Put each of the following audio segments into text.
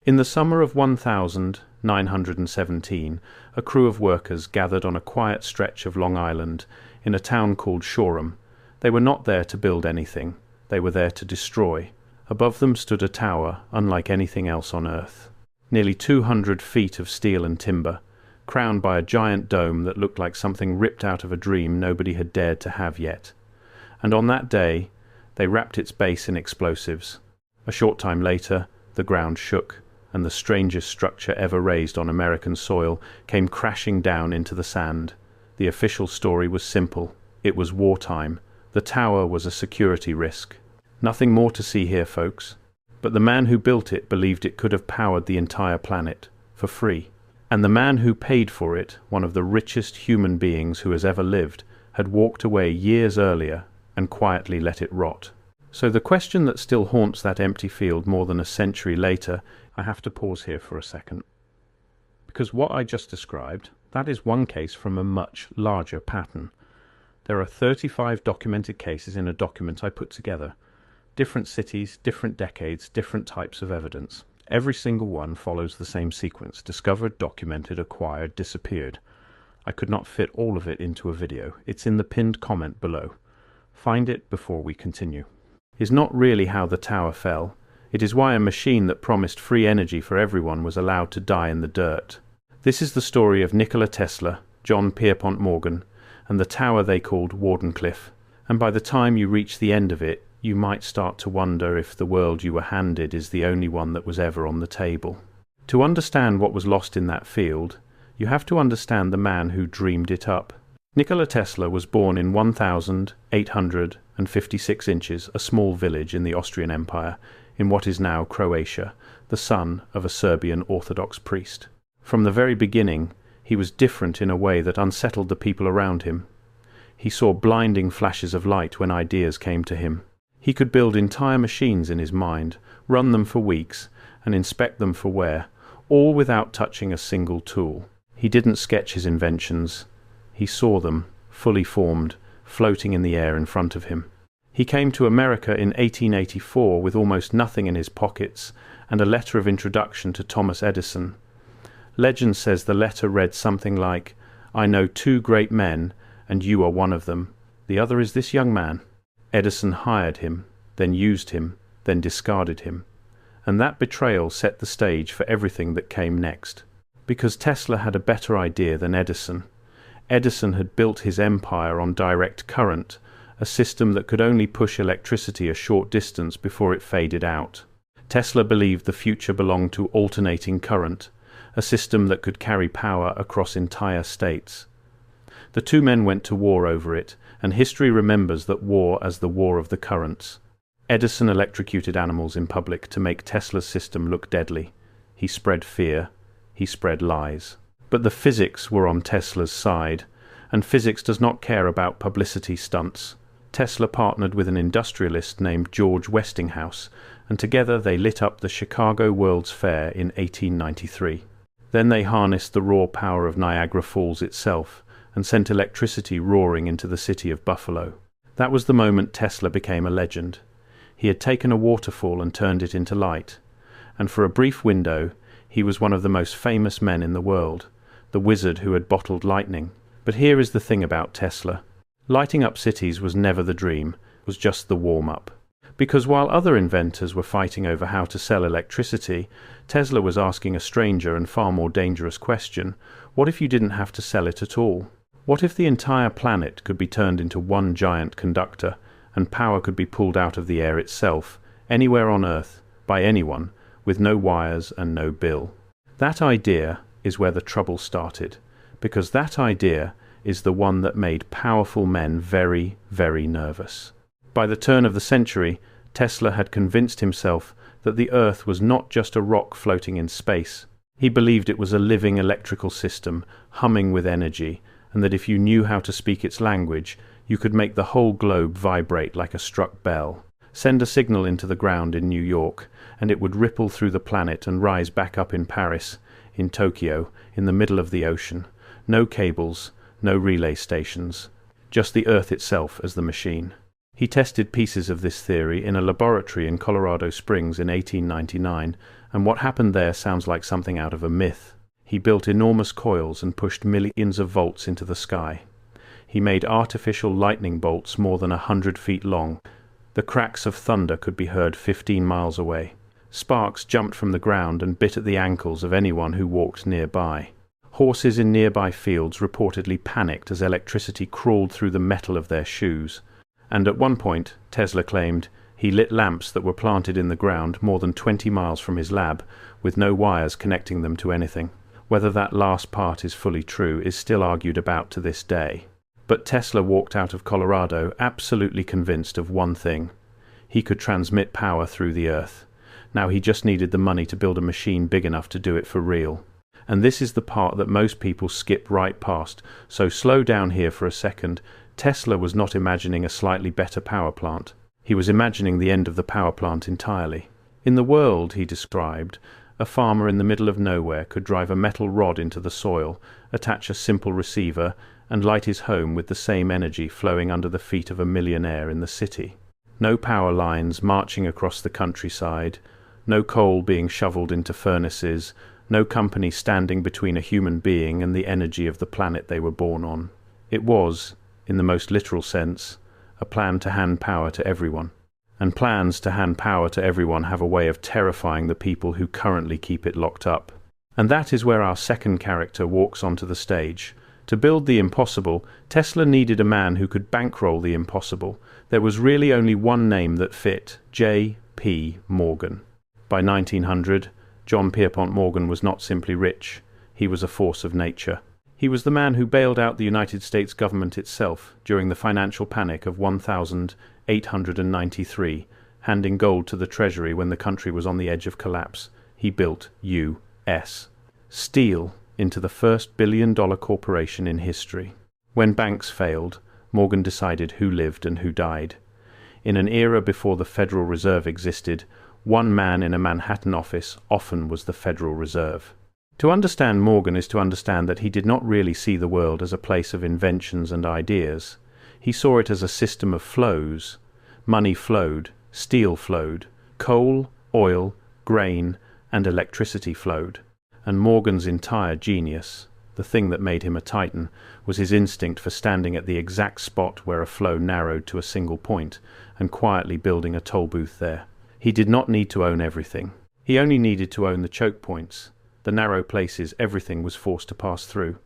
In the summer of 1917, a crew of workers gathered on a quiet stretch of Long Island in a town called Shoreham. They were not there to build anything. They were there to destroy. Above them stood a tower unlike anything else on earth. Nearly 200 feet of steel and timber, crowned by a giant dome that looked like something ripped out of a dream nobody had dared to have yet. And on that day, they wrapped its base in explosives. A short time later, the ground shook, and the strangest structure ever raised on American soil came crashing down into the sand. The official story was simple. It was wartime. The tower was a security risk. Nothing more to see here, folks. But the man who built it believed it could have powered the entire planet, for free. And the man who paid for it, one of the richest human beings who has ever lived, had walked away years earlier and quietly let it rot. So the question that still haunts that empty field more than a century later, I have to pause here for a second. Because what I just described, that is one case from a much larger pattern. There are 35 documented cases in a document I put together. Different cities, different decades, different types of evidence. Every single one follows the same sequence: discovered, documented, acquired, disappeared. I could not fit all of it into a video. It's in the pinned comment below. Find it before we continue. Is not really how the tower fell. It is why a machine that promised free energy for everyone was allowed to die in the dirt. This is the story of Nikola Tesla, John Pierpont Morgan, and the tower they called Wardenclyffe. And by the time you reach the end of it, you might start to wonder if the world you were handed is the only one that was ever on the table. To understand what was lost in that field, you have to understand the man who dreamed it up. Nikola Tesla was born in 1,856 inches, a small village in the Austrian Empire, in what is now Croatia, the son of a Serbian Orthodox priest. From the very beginning, he was different in a way that unsettled the people around him. He saw blinding flashes of light when ideas came to him. He could build entire machines in his mind, run them for weeks, and inspect them for wear, all without touching a single tool. He didn't sketch his inventions. He saw them, fully formed, floating in the air in front of him. He came to America in 1884 with almost nothing in his pockets and a letter of introduction to Thomas Edison. Legend says the letter read something like, "I know two great men, and you are one of them. The other is this young man." Edison hired him, then used him, then discarded him. And that betrayal set the stage for everything that came next. Because Tesla had a better idea than Edison. Edison had built his empire on direct current, a system that could only push electricity a short distance before it faded out. Tesla believed the future belonged to alternating current, a system that could carry power across entire states. The two men went to war over it, and history remembers that war as the war of the currents. Edison electrocuted animals in public to make Tesla's system look deadly. He spread fear. He spread lies. But the physics were on Tesla's side, and physics does not care about publicity stunts. Tesla partnered with an industrialist named George Westinghouse, and together they lit up the Chicago World's Fair in 1893. Then they harnessed the raw power of Niagara Falls itself, and sent electricity roaring into the city of Buffalo. That was the moment Tesla became a legend. He had taken a waterfall and turned it into light, and for a brief window he was one of the most famous men in the world, the wizard who had bottled lightning. But here is the thing about Tesla. Lighting up cities was never the dream, it was just the warm-up. Because while other inventors were fighting over how to sell electricity, Tesla was asking a stranger and far more dangerous question: what if you didn't have to sell it at all? What if the entire planet could be turned into one giant conductor, and power could be pulled out of the air itself, anywhere on Earth, by anyone, with no wires and no bill? That idea is where the trouble started, because that idea is the one that made powerful men very, very nervous. By the turn of the century, Tesla had convinced himself that the Earth was not just a rock floating in space. He believed it was a living electrical system, humming with energy, and that if you knew how to speak its language, you could make the whole globe vibrate like a struck bell. Send a signal into the ground in New York, and it would ripple through the planet and rise back up in Paris, in Tokyo, in the middle of the ocean. No cables, no relay stations, just the Earth itself as the machine. He tested pieces of this theory in a laboratory in Colorado Springs in 1899, And what happened there sounds like something out of a myth. He built enormous coils and pushed millions of volts into the sky. He made artificial lightning bolts more than 100 feet long. The cracks of thunder could be heard 15 miles away. Sparks jumped from the ground and bit at the ankles of anyone who walked nearby. Horses in nearby fields reportedly panicked as electricity crawled through the metal of their shoes. And at one point, Tesla claimed, he lit lamps that were planted in the ground more than 20 miles from his lab, with no wires connecting them to anything. Whether that last part is fully true is still argued about to this day. But Tesla walked out of Colorado absolutely convinced of one thing. He could transmit power through the earth. Now he just needed the money to build a machine big enough to do it for real. And this is the part that most people skip right past, so slow down here for a second. Tesla was not imagining a slightly better power plant. He was imagining the end of the power plant entirely. In the world, he described, a farmer in the middle of nowhere could drive a metal rod into the soil, attach a simple receiver, and light his home with the same energy flowing under the feet of a millionaire in the city. No power lines marching across the countryside, no coal being shoveled into furnaces, no company standing between a human being and the energy of the planet they were born on. It was, in the most literal sense, a plan to hand power to everyone. And plans to hand power to everyone have a way of terrifying the people who currently keep it locked up. And that is where our second character walks onto the stage. To build the impossible, Tesla needed a man who could bankroll the impossible. There was really only one name that fit, J.P. Morgan. By 1900, John Pierpont Morgan was not simply rich, he was a force of nature. He was the man who bailed out the United States government itself during the financial panic of 1893, handing gold to the Treasury when the country was on the edge of collapse. He built U.S. Steel into the first billion-dollar corporation in history. When banks failed, Morgan decided who lived and who died. In an era before the Federal Reserve existed, one man in a Manhattan office often was the Federal Reserve. To understand Morgan is to understand that he did not really see the world as a place of inventions and ideas. He saw it as a system of flows. Money flowed, steel flowed, coal, oil, grain, and electricity flowed. And Morgan's entire genius, the thing that made him a titan, was his instinct for standing at the exact spot where a flow narrowed to a single point and quietly building a toll booth there. He did not need to own everything. He only needed to own the choke points, the narrow places everything was forced to pass through.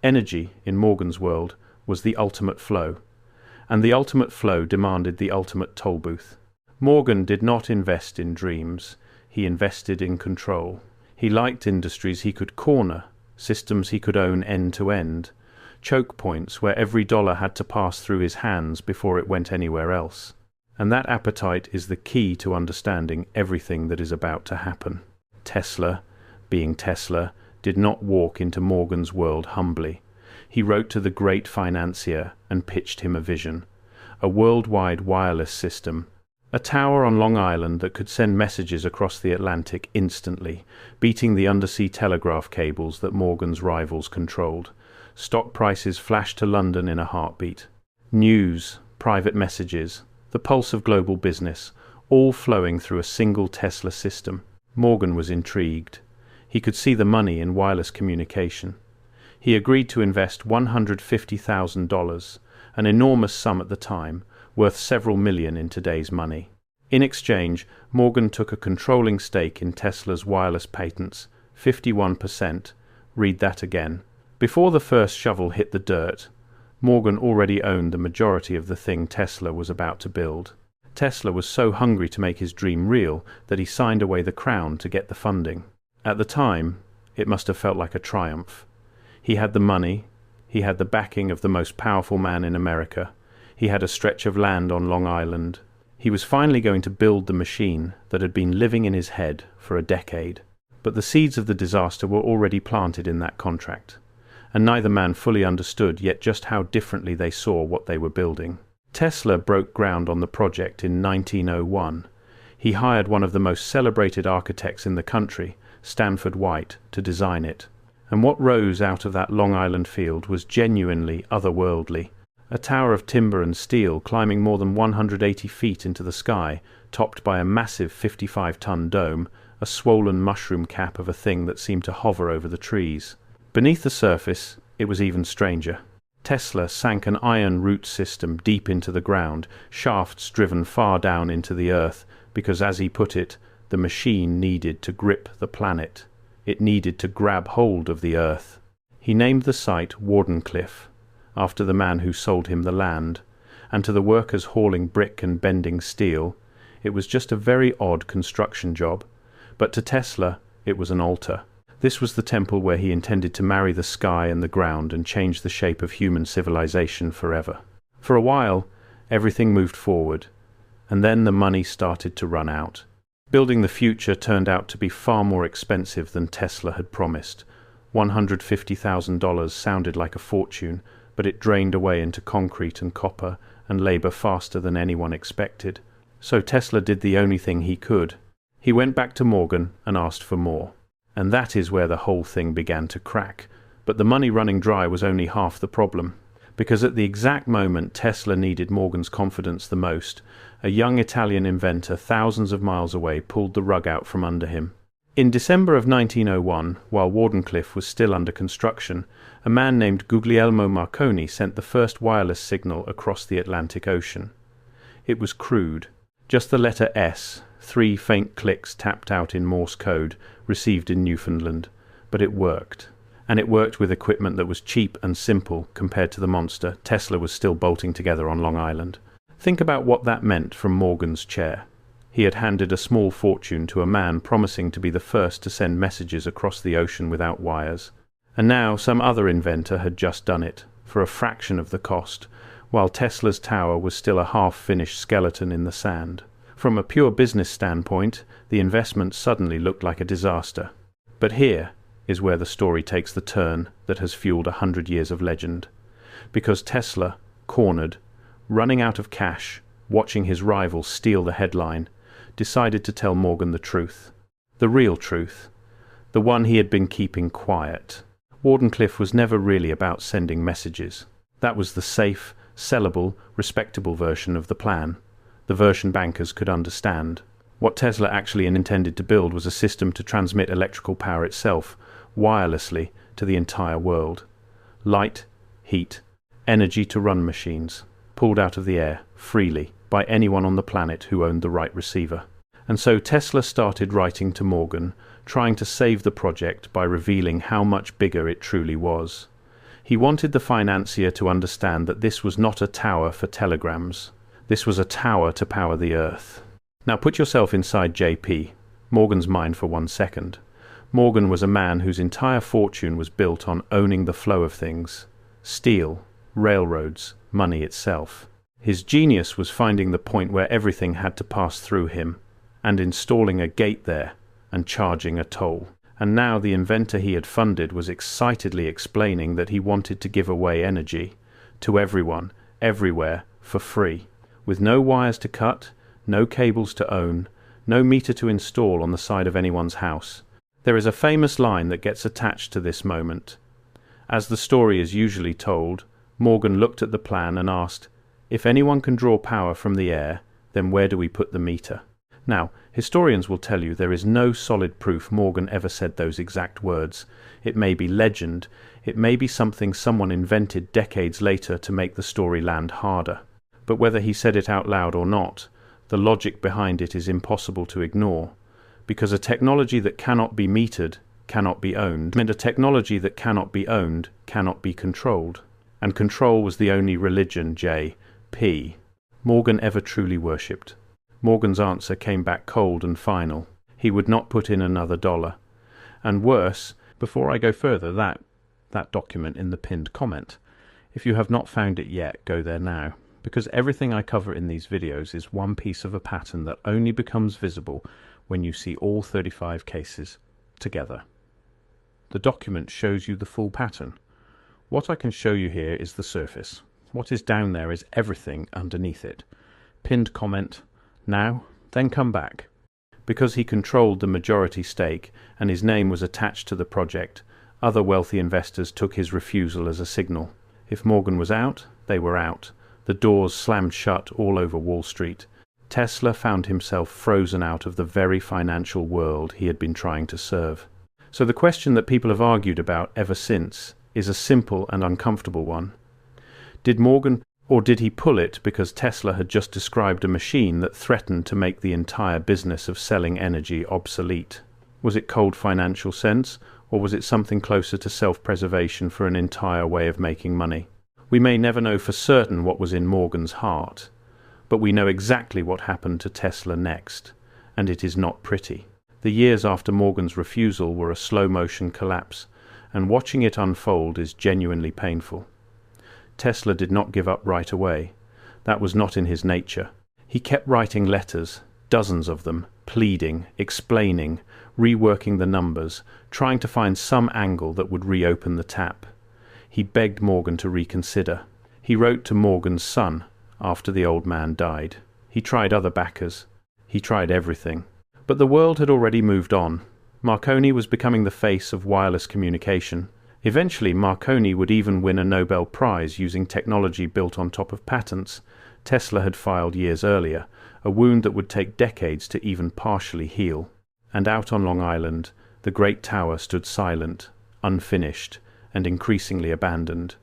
Energy, in Morgan's world, was the ultimate flow, and the ultimate flow demanded the ultimate toll booth. Morgan did not invest in dreams, he invested in control. He liked industries he could corner, systems he could own end to end, choke points where every dollar had to pass through his hands before it went anywhere else. And that appetite is the key to understanding everything that is about to happen. Tesla, being Tesla, did not walk into Morgan's world humbly. He wrote to the great financier and pitched him a vision. A worldwide wireless system. A tower on Long Island that could send messages across the Atlantic instantly, beating the undersea telegraph cables that Morgan's rivals controlled. Stock prices flashed to London in a heartbeat. News, private messages, the pulse of global business, all flowing through a single Tesla system. Morgan was intrigued. He could see the money in wireless communication. He agreed to invest $150,000, an enormous sum at the time, worth several million in today's money. In exchange, Morgan took a controlling stake in Tesla's wireless patents, 51%. Read that again. Before the first shovel hit the dirt, Morgan already owned the majority of the thing Tesla was about to build. Tesla was so hungry to make his dream real that he signed away the crown to get the funding. At the time, it must have felt like a triumph. He had the money, he had the backing of the most powerful man in America, he had a stretch of land on Long Island. He was finally going to build the machine that had been living in his head for a decade. But the seeds of the disaster were already planted in that contract, and neither man fully understood yet just how differently they saw what they were building. Tesla broke ground on the project in 1901. He hired one of the most celebrated architects in the country, Stanford White, to design it. And what rose out of that Long Island field was genuinely otherworldly. A tower of timber and steel climbing more than 180 feet into the sky, topped by a massive 55-ton dome, a swollen mushroom cap of a thing that seemed to hover over the trees. Beneath the surface, it was even stranger. Tesla sank an iron root system deep into the ground, shafts driven far down into the earth, because, as he put it, the machine needed to grip the planet. It needed to grab hold of the earth. He named the site Wardenclyffe, after the man who sold him the land, and to the workers hauling brick and bending steel, it was just a very odd construction job, but to Tesla it was an altar. This was the temple where he intended to marry the sky and the ground and change the shape of human civilization forever. For a while, everything moved forward, and then the money started to run out. Building the future turned out to be far more expensive than Tesla had promised. $150,000 sounded like a fortune, but it drained away into concrete and copper and labor faster than anyone expected. So Tesla did the only thing he could. He went back to Morgan and asked for more. And that is where the whole thing began to crack. But the money running dry was only half the problem. Because at the exact moment Tesla needed Morgan's confidence the most, a young Italian inventor thousands of miles away pulled the rug out from under him. In December of 1901, while Wardenclyffe was still under construction, a man named Guglielmo Marconi sent the first wireless signal across the Atlantic Ocean. It was crude. Just the letter S, 3 faint clicks tapped out in Morse code, received in Newfoundland. But it worked. And it worked with equipment that was cheap and simple compared to the monster Tesla was still bolting together on Long Island. Think about what that meant from Morgan's chair. He had handed a small fortune to a man promising to be the first to send messages across the ocean without wires. And now some other inventor had just done it, for a fraction of the cost, while Tesla's tower was still a half-finished skeleton in the sand. From a pure business standpoint, the investment suddenly looked like a disaster. But here is where the story takes the turn that has fueled 100 years of legend. Because Tesla, cornered, running out of cash, watching his rival steal the headline, decided to tell Morgan the truth. The real truth. The one he had been keeping quiet. Wardenclyffe was never really about sending messages. That was the safe, sellable, respectable version of the plan. The version bankers could understand. What Tesla actually intended to build was a system to transmit electrical power itself, wirelessly, to the entire world. Light, heat, energy to run machines, pulled out of the air, freely, by anyone on the planet who owned the right receiver. And so Tesla started writing to Morgan, trying to save the project by revealing how much bigger it truly was. He wanted the financier to understand that this was not a tower for telegrams. This was a tower to power the Earth. Now put yourself inside JP, Morgan's mind for 1 second. Morgan was a man whose entire fortune was built on owning the flow of things. Steel, railroads, money itself. His genius was finding the point where everything had to pass through him, and installing a gate there, and charging a toll. And now the inventor he had funded was excitedly explaining that he wanted to give away energy to everyone, everywhere, for free, with no wires to cut, no cables to own, no meter to install on the side of anyone's house. There is a famous line that gets attached to this moment. As the story is usually told, Morgan looked at the plan and asked, "If anyone can draw power from the air, then where do we put the meter?" Now, historians will tell you there is no solid proof Morgan ever said those exact words. It may be legend, it may be something someone invented decades later to make the story land harder. But whether he said it out loud or not, the logic behind it is impossible to ignore, because a technology that cannot be metered cannot be owned, and a technology that cannot be owned cannot be controlled. And control was the only religion J.P. Morgan ever truly worshipped. Morgan's answer came back cold and final. He would not put in another dollar. And worse, before I go further, that document in the pinned comment. If you have not found it yet, go there now, because everything I cover in these videos is one piece of a pattern that only becomes visible when you see all 35 cases together. The document shows you the full pattern. What I can show you here is the surface. What is down there is everything underneath it. Pinned comment, now, then come back. Because he controlled the majority stake and his name was attached to the project, other wealthy investors took his refusal as a signal. If Morgan was out, they were out. The doors slammed shut all over Wall Street. Tesla found himself frozen out of the very financial world he had been trying to serve. So the question that people have argued about ever since is a simple and uncomfortable one. Did Morgan, or did he pull it because Tesla had just described a machine that threatened to make the entire business of selling energy obsolete? Was it cold financial sense, or was it something closer to self-preservation for an entire way of making money? We may never know for certain what was in Morgan's heart, but we know exactly what happened to Tesla next, and it is not pretty. The years after Morgan's refusal were a slow-motion collapse, and watching it unfold is genuinely painful. Tesla did not give up right away. That was not in his nature. He kept writing letters, dozens of them, pleading, explaining, reworking the numbers, trying to find some angle that would reopen the tap. He begged Morgan to reconsider. He wrote to Morgan's son after the old man died. He tried other backers. He tried everything. But the world had already moved on. Marconi was becoming the face of wireless communication. Eventually, Marconi would even win a Nobel Prize using technology built on top of patents Tesla had filed years earlier, a wound that would take decades to even partially heal. And out on Long Island, the great tower stood silent, unfinished, and increasingly abandoned,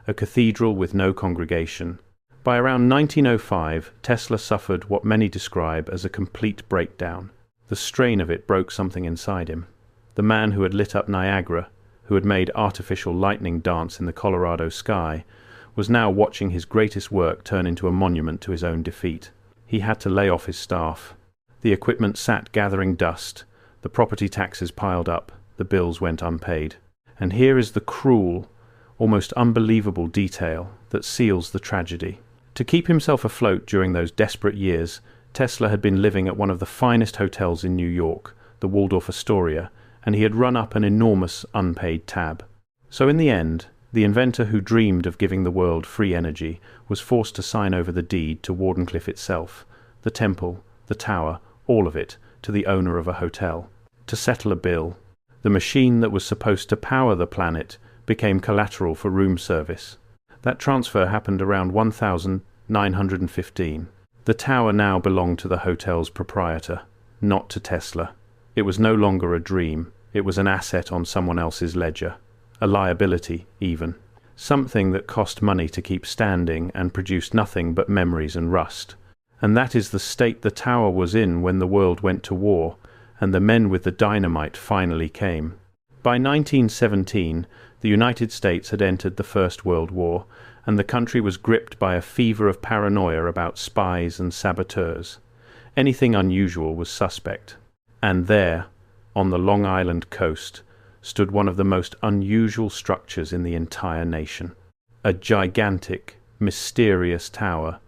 a cathedral with no congregation. By around 1905, Tesla suffered what many describe as a complete breakdown. The strain of it broke something inside him. The man who had lit up Niagara, who had made artificial lightning dance in the Colorado sky, was now watching his greatest work turn into a monument to his own defeat. He had to lay off his staff. The equipment sat gathering dust, the property taxes piled up, the bills went unpaid. And here is the cruel, almost unbelievable detail that seals the tragedy. To keep himself afloat during those desperate years, Tesla had been living at one of the finest hotels in New York, the Waldorf Astoria, and he had run up an enormous unpaid tab. So in the end, the inventor who dreamed of giving the world free energy was forced to sign over the deed to Wardenclyffe itself, the temple, the tower, all of it, to the owner of a hotel, to settle a bill. The machine that was supposed to power the planet became collateral for room service. That transfer happened around 1915. The tower now belonged to the hotel's proprietor, not to Tesla. It was no longer a dream. It was an asset on someone else's ledger. A liability, even. Something that cost money to keep standing and produced nothing but memories and rust. And that is the state the tower was in when the world went to war, and the men with the dynamite finally came. By 1917, the United States had entered the First World War, and the country was gripped by a fever of paranoia about spies and saboteurs. Anything unusual was suspect. And there, on the Long Island coast, stood one of the most unusual structures in the entire nation. A gigantic, mysterious tower,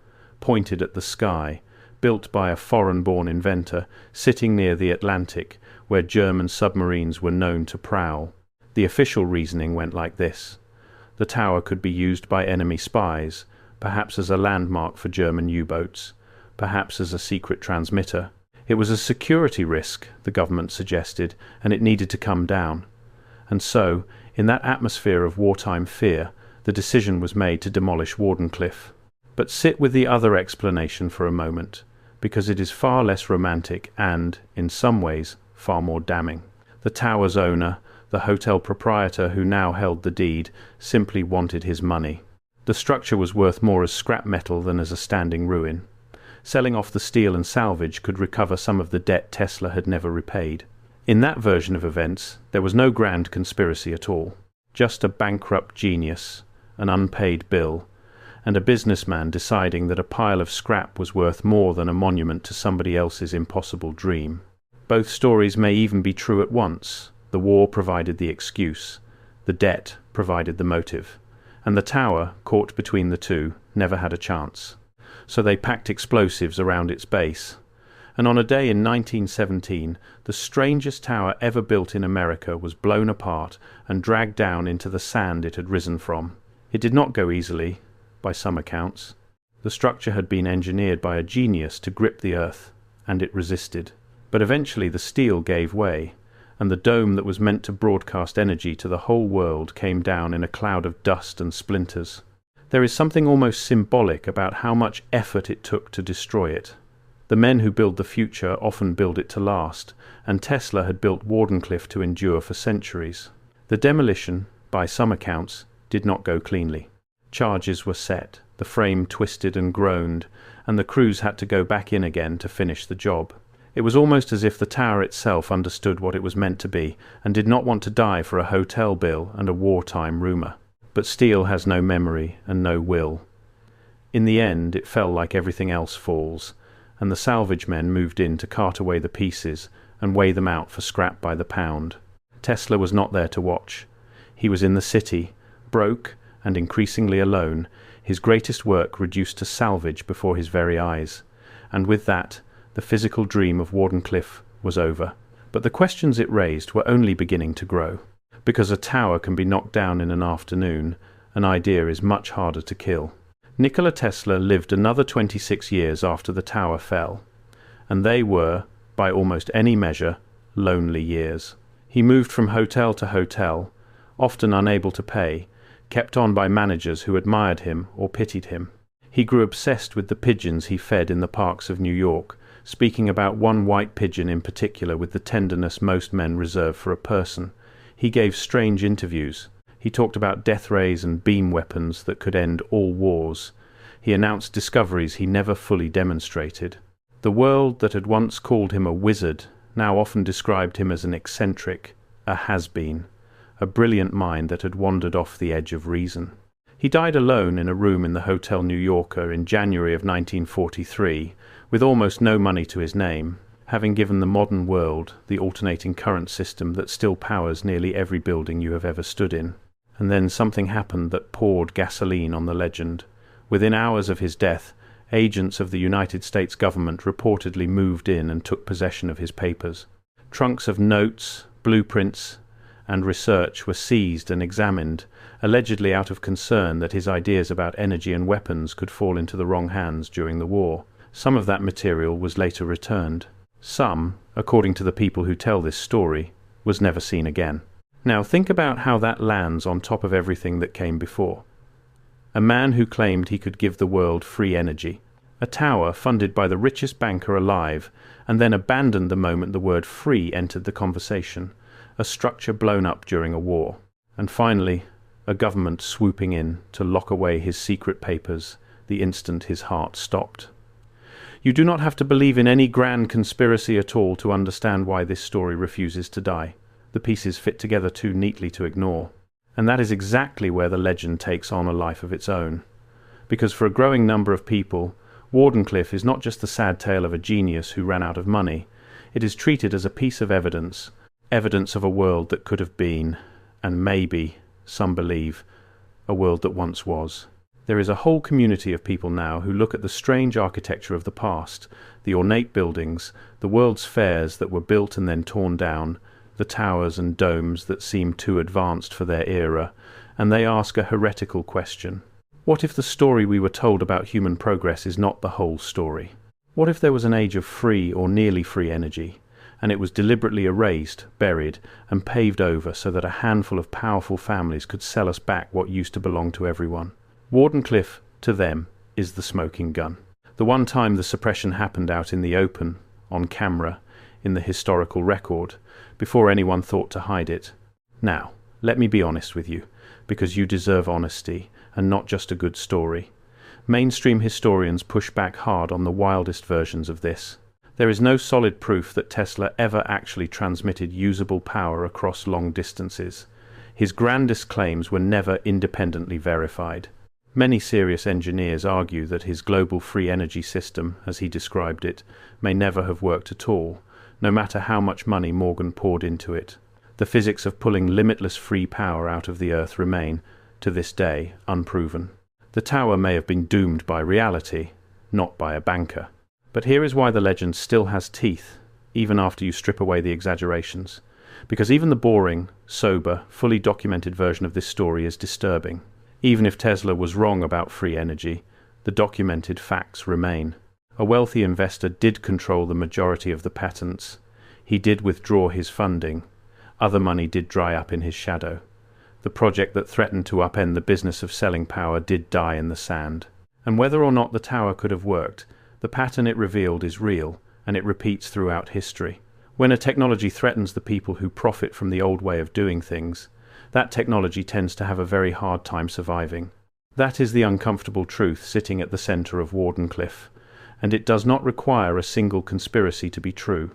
pointed at the sky, built by a foreign-born inventor, sitting near the Atlantic, where German submarines were known to prowl. The official reasoning went like this. The tower could be used by enemy spies, perhaps as a landmark for German U-boats, perhaps as a secret transmitter. It was a security risk, the government suggested, and it needed to come down. And so, in that atmosphere of wartime fear, the decision was made to demolish Wardenclyffe. But sit with the other explanation for a moment, because it is far less romantic and, in some ways, far more damning. The tower's owner, the hotel proprietor who now held the deed, simply wanted his money. The structure was worth more as scrap metal than as a standing ruin. Selling off the steel and salvage could recover some of the debt Tesla had never repaid. In that version of events, there was no grand conspiracy at all. Just a bankrupt genius, an unpaid bill, and a businessman deciding that a pile of scrap was worth more than a monument to somebody else's impossible dream. Both stories may even be true at once. The war provided the excuse, the debt provided the motive, and the tower, caught between the two, never had a chance. So they packed explosives around its base. And on a day in 1917, the strangest tower ever built in America was blown apart and dragged down into the sand it had risen from. It did not go easily, by some accounts. The structure had been engineered by a genius to grip the earth, and it resisted. But eventually the steel gave way, and the dome that was meant to broadcast energy to the whole world came down in a cloud of dust and splinters. There is something almost symbolic about how much effort it took to destroy it. The men who build the future often build it to last, and Tesla had built Wardenclyffe to endure for centuries. The demolition, by some accounts, did not go cleanly. Charges were set, the frame twisted and groaned, and the crews had to go back in again to finish the job. It was almost as if the tower itself understood what it was meant to be and did not want to die for a hotel bill and a wartime rumour. But steel has no memory and no will. In the end, it fell like everything else falls, and the salvage men moved in to cart away the pieces and weigh them out for scrap by the pound. Tesla was not there to watch. He was in the city, broke and increasingly alone, his greatest work reduced to salvage before his very eyes. And with that, the physical dream of Wardenclyffe was over. But the questions it raised were only beginning to grow. Because a tower can be knocked down in an afternoon, an idea is much harder to kill. Nikola Tesla lived another 26 years after the tower fell, and they were, by almost any measure, lonely years. He moved from hotel to hotel, often unable to pay, kept on by managers who admired him or pitied him. He grew obsessed with the pigeons he fed in the parks of New York, speaking about one white pigeon in particular with the tenderness most men reserve for a person. He gave strange interviews. He talked about death rays and beam weapons that could end all wars. He announced discoveries he never fully demonstrated. The world that had once called him a wizard now often described him as an eccentric, a has-been, a brilliant mind that had wandered off the edge of reason. He died alone in a room in the Hotel New Yorker in January of 1943, with almost no money to his name, having given the modern world the alternating current system that still powers nearly every building you have ever stood in. And then something happened that poured gasoline on the legend. Within hours of his death, agents of the United States government reportedly moved in and took possession of his papers. Trunks of notes, blueprints, and research were seized and examined, allegedly out of concern that his ideas about energy and weapons could fall into the wrong hands during the war. Some of that material was later returned. Some, according to the people who tell this story, was never seen again. Now think about how that lands on top of everything that came before. A man who claimed he could give the world free energy. A tower funded by the richest banker alive, and then abandoned the moment the word free entered the conversation. A structure blown up during a war. And finally, a government swooping in to lock away his secret papers the instant his heart stopped. You do not have to believe in any grand conspiracy at all to understand why this story refuses to die. The pieces fit together too neatly to ignore. And that is exactly where the legend takes on a life of its own. Because for a growing number of people, Wardenclyffe is not just the sad tale of a genius who ran out of money. It is treated as a piece of evidence of a world that could have been, and maybe, some believe, a world that once was. There is a whole community of people now who look at the strange architecture of the past, the ornate buildings, the World's Fairs that were built and then torn down, the towers and domes that seem too advanced for their era, and they ask a heretical question. What if the story we were told about human progress is not the whole story? What if there was an age of free or nearly free energy, and it was deliberately erased, buried, and paved over so that a handful of powerful families could sell us back what used to belong to everyone? Wardenclyffe, to them, is the smoking gun. The one time the suppression happened out in the open, on camera, in the historical record, before anyone thought to hide it. Now, let me be honest with you, because you deserve honesty, and not just a good story. Mainstream historians push back hard on the wildest versions of this. There is no solid proof that Tesla ever actually transmitted usable power across long distances. His grandest claims were never independently verified. Many serious engineers argue that his global free energy system, as he described it, may never have worked at all, no matter how much money Morgan poured into it. The physics of pulling limitless free power out of the Earth remain, to this day, unproven. The tower may have been doomed by reality, not by a banker. But here is why the legend still has teeth, even after you strip away the exaggerations. Because even the boring, sober, fully documented version of this story is disturbing. Even if Tesla was wrong about free energy, the documented facts remain. A wealthy investor did control the majority of the patents. He did withdraw his funding. Other money did dry up in his shadow. The project that threatened to upend the business of selling power did die in the sand. And whether or not the tower could have worked, The pattern it revealed is real, and it repeats throughout history. When a technology threatens the people who profit from the old way of doing things, that technology tends to have a very hard time surviving. That is the uncomfortable truth sitting at the center of Wardenclyffe, and it does not require a single conspiracy to be true.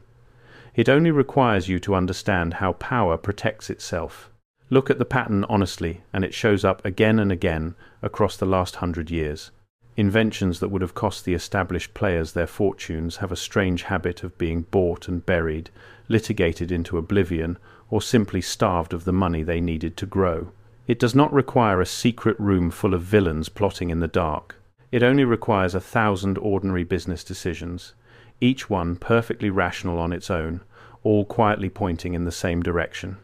It only requires you to understand how power protects itself. Look at the pattern honestly, and it shows up again and again across the last 100 years. Inventions that would have cost the established players their fortunes have a strange habit of being bought and buried, litigated into oblivion, or simply starved of the money they needed to grow. It does not require a secret room full of villains plotting in the dark. It only requires 1,000 ordinary business decisions, each one perfectly rational on its own, all quietly pointing in the same direction.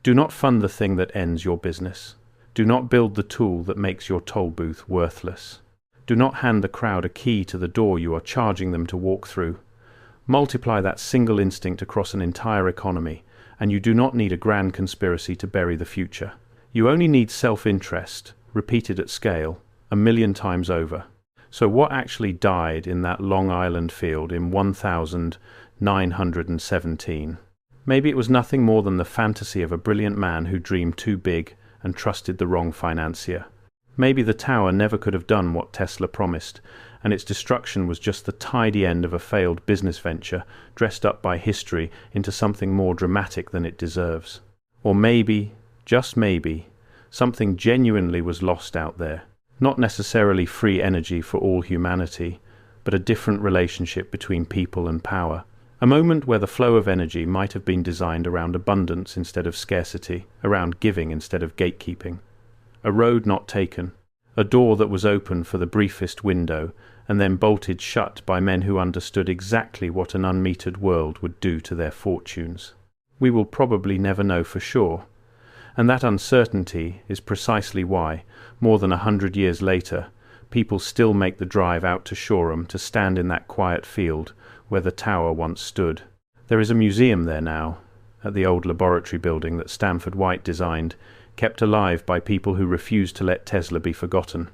Do not fund the thing that ends your business. Do not build the tool that makes your toll booth worthless. Do not hand the crowd a key to the door you are charging them to walk through. Multiply that single instinct across an entire economy, and you do not need a grand conspiracy to bury the future. You only need self-interest, repeated at scale, 1,000,000 times over. So what actually died in that Long Island field in 1917? Maybe it was nothing more than the fantasy of a brilliant man who dreamed too big and trusted the wrong financier. Maybe the tower never could have done what Tesla promised, and its destruction was just the tidy end of a failed business venture dressed up by history into something more dramatic than it deserves. Or maybe, just maybe, something genuinely was lost out there. Not necessarily free energy for all humanity, but a different relationship between people and power. A moment where the flow of energy might have been designed around abundance instead of scarcity, around giving instead of gatekeeping. A road not taken, a door that was open for the briefest window and then bolted shut by men who understood exactly what an unmetered world would do to their fortunes. We will probably never know for sure, and that uncertainty is precisely why, more than 100 years later, people still make the drive out to Shoreham to stand in that quiet field where the tower once stood. There is a museum there now, at the old laboratory building that Stanford White designed, kept alive by people who refused to let Tesla be forgotten.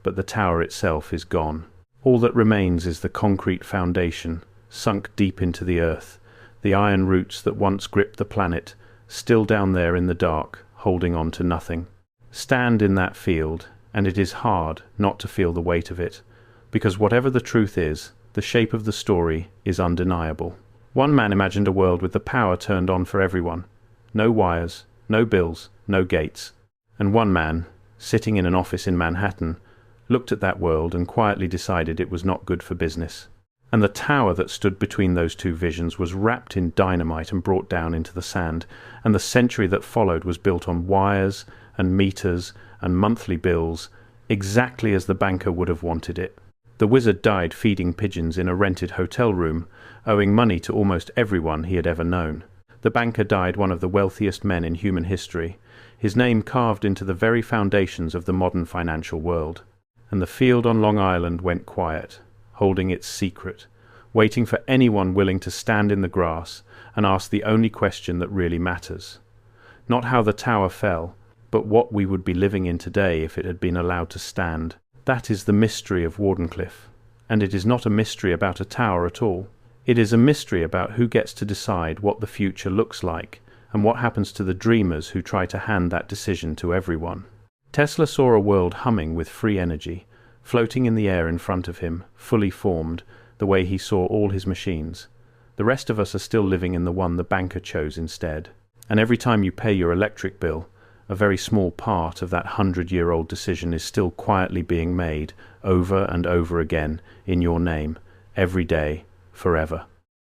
But the tower itself is gone. All that remains is the concrete foundation, sunk deep into the earth, the iron roots that once gripped the planet, still down there in the dark, holding on to nothing. Stand in that field, and it is hard not to feel the weight of it, because whatever the truth is, the shape of the story is undeniable. One man imagined a world with the power turned on for everyone. No wires, no bills, no gates. And one man, sitting in an office in Manhattan, looked at that world and quietly decided it was not good for business. And the tower that stood between those two visions was wrapped in dynamite and brought down into the sand, and the century that followed was built on wires and meters and monthly bills, exactly as the banker would have wanted it. The wizard died feeding pigeons in a rented hotel room, owing money to almost everyone he had ever known. The banker died one of the wealthiest men in human history, his name carved into the very foundations of the modern financial world. And the field on Long Island went quiet, holding its secret, waiting for anyone willing to stand in the grass and ask the only question that really matters. Not how the tower fell, but what we would be living in today if it had been allowed to stand. That is the mystery of Wardenclyffe, and it is not a mystery about a tower at all. It is a mystery about who gets to decide what the future looks like, and what happens to the dreamers who try to hand that decision to everyone. Tesla saw a world humming with free energy, floating in the air in front of him, fully formed, the way he saw all his machines. The rest of us are still living in the one the banker chose instead. And every time you pay your electric bill, a very small part of that 100-year-old decision is still quietly being made over and over again in your name, every day, forever.